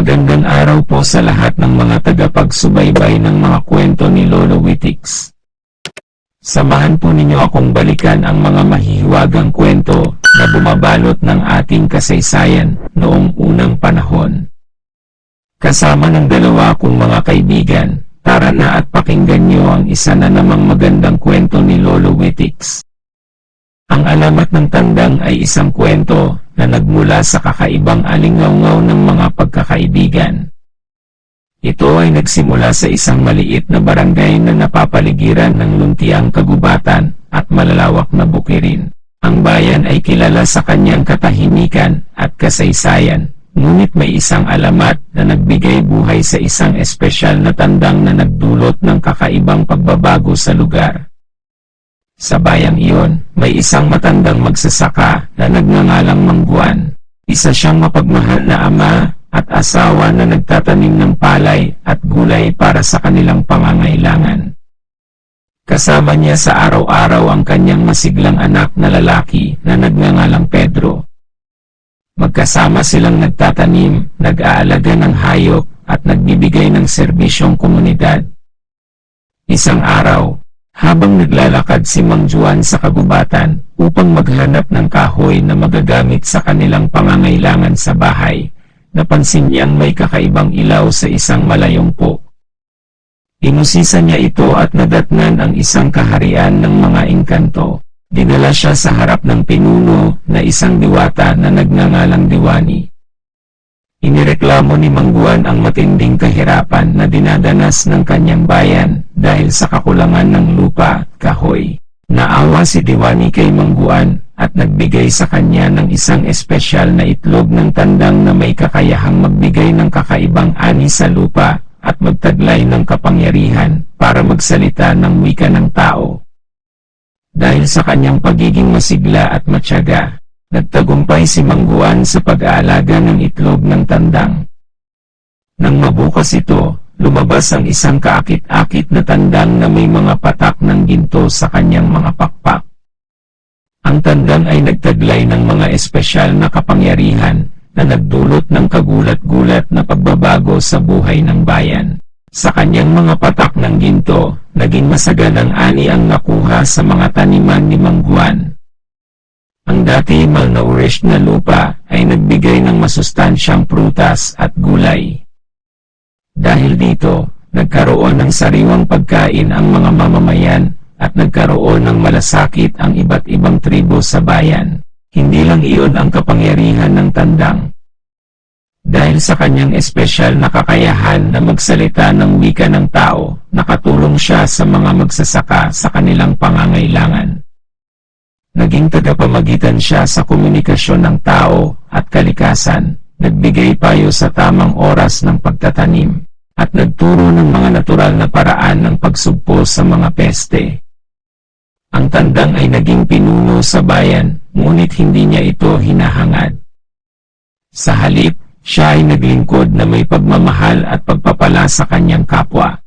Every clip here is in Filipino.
Magandang araw po sa lahat ng mga tagapagsubaybay ng mga kwento ni Lolo Witix. Samahan po ninyo akong balikan ang mga mahihiwagang kwento na bumabalot ng ating kasaysayan noong unang panahon. Kasama ng dalawa kong mga kaibigan, tara na at pakinggan nyo ang isa na namang magandang kwento ni Lolo Witix. Ang alamat ng tandang ay isang kwento na nagmula sa kakaibang alingawngaw ng mga pagkakaibigan. Ito ay nagsimula sa isang maliit na barangay na napapaligiran ng luntiang kagubatan at malalawak na bukirin. Ang bayan ay kilala sa kanyang katahimikan at kasaysayan, ngunit may isang alamat na nagbigay buhay sa isang espesyal na tandang na nagdulot ng kakaibang pagbabago sa lugar. Sa bayang iyon, may isang matandang magsasaka na nagngangalang Mangguan. Isa siyang mapagmahal na ama at asawa na nagtatanim ng palay at gulay para sa kanilang pangangailangan. Kasama niya sa araw-araw ang kanyang masiglang anak na lalaki na nagngangalang Pedro. Magkasama silang nagtatanim, nag-aalaga ng hayop at nagbibigay ng serbisyong komunidad. Isang araw, habang naglalakad si Mang Juan sa kagubatan upang maghanap ng kahoy na magagamit sa kanilang pangangailangan sa bahay, napansin niyang may kakaibang ilaw sa isang malayongpo. Inusisa niya ito at nadatnan ang isang kaharian ng mga engkanto. Dinala siya sa harap ng pinuno na isang diwata na nagngangalang Diwani. Inireklamo ni Mang Juan ang matinding kahirapan na dinadanas ng kanyang bayan dahil sa kakulangan ng lupa at kahoy. Naawa si Diwani kay Mang Juan at nagbigay sa kanya ng isang espesyal na itlog ng tandang na may kakayahang magbigay ng kakaibang ani sa lupa at magtaglay ng kapangyarihan para magsalita ng wika ng tao. Dahil sa kanyang pagiging masigla at matyaga, nagtagumpay si Mang Juan sa pag-aalaga ng itlog ng tandang. Nang mabukas ito, lumabas ang isang kaakit-akit na tandang na may mga patak ng ginto sa kanyang mga pakpak. Ang tandang ay nagtaglay ng mga espesyal na kapangyarihan na nagdulot ng kagulat-gulat na pagbabago sa buhay ng bayan. Sa kanyang mga patak ng ginto, naging masaganang ani ang nakuha sa mga taniman ni Mang Juan. Ang dati malnourished na lupa ay nagbigay ng masustansyang prutas at gulay. Dahil dito, nagkaroon ng sariwang pagkain ang mga mamamayan at nagkaroon ng malasakit ang iba't ibang tribo sa bayan. Hindi lang iyon ang kapangyarihan ng tandang. Dahil sa kanyang espesyal na kakayahan na magsalita ng wika ng tao, nakatulong siya sa mga magsasaka sa kanilang pangangailangan. Naging tagapamagitan siya sa komunikasyon ng tao at kalikasan, nagbigay payo sa tamang oras ng pagtatanim, at nagturo ng mga natural na paraan ng pagsugpo sa mga peste. Ang tandang ay naging pinuno sa bayan, ngunit hindi niya ito hinahangad. Sa halip, siya ay naglingkod na may pagmamahal at pagpapala sa kanyang kapwa.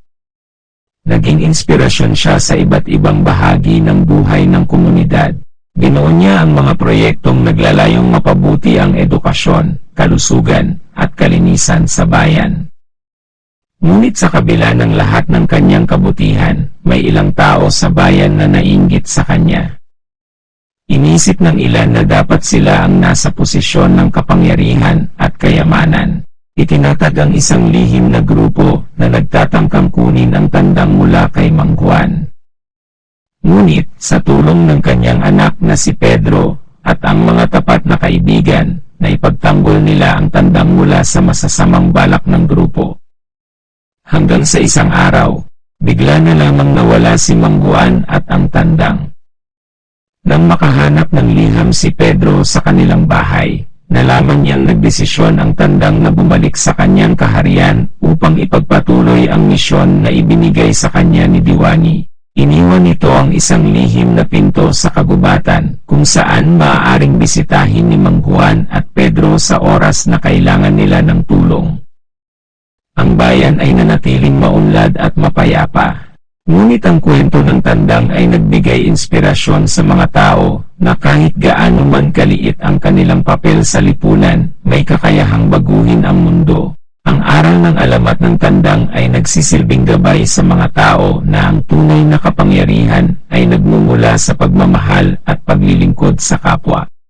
Naging inspirasyon siya sa iba't ibang bahagi ng buhay ng komunidad. Binuo niya ang mga proyektong naglalayong mapabuti ang edukasyon, kalusugan, at kalinisan sa bayan. Ngunit sa kabila ng lahat ng kanyang kabutihan, may ilang tao sa bayan na nainggit sa kanya. Inisip ng ilan na dapat sila ang nasa posisyon ng kapangyarihan at kayamanan. Itinatag ang isang lihim na grupo na nagtatangkang kunin ang tandang mula kay Mang Juan. Ngunit, sa tulong ng kanyang anak na si Pedro, at ang mga tapat na kaibigan, na ipagtanggol nila ang tandang mula sa masasamang balak ng grupo. Hanggang sa isang araw, bigla na lamang nawala si Mang Juan at ang tandang. Nang makahanap ng liham si Pedro sa kanilang bahay, nalaman niyang nagdesisyon ang tandang na bumalik sa kanyang kaharian upang ipagpatuloy ang misyon na ibinigay sa kanya ni Diwani. Iniwan nito ang isang lihim na pinto sa kagubatan kung saan maaaring bisitahin ni Mang Juan at Pedro sa oras na kailangan nila ng tulong. Ang bayan ay nanatiling maunlad at mapayapa. Ngunit ang kwento ng tandang ay nagbigay inspirasyon sa mga tao na kahit gaano man kaliit ang kanilang papel sa lipunan, may kakayahang baguhin ang mundo. ng alamat ng tandang ay nagsisilbing gabay sa mga tao na ang tunay na kapangyarihan ay nagmumula sa pagmamahal at paglilingkod sa kapwa.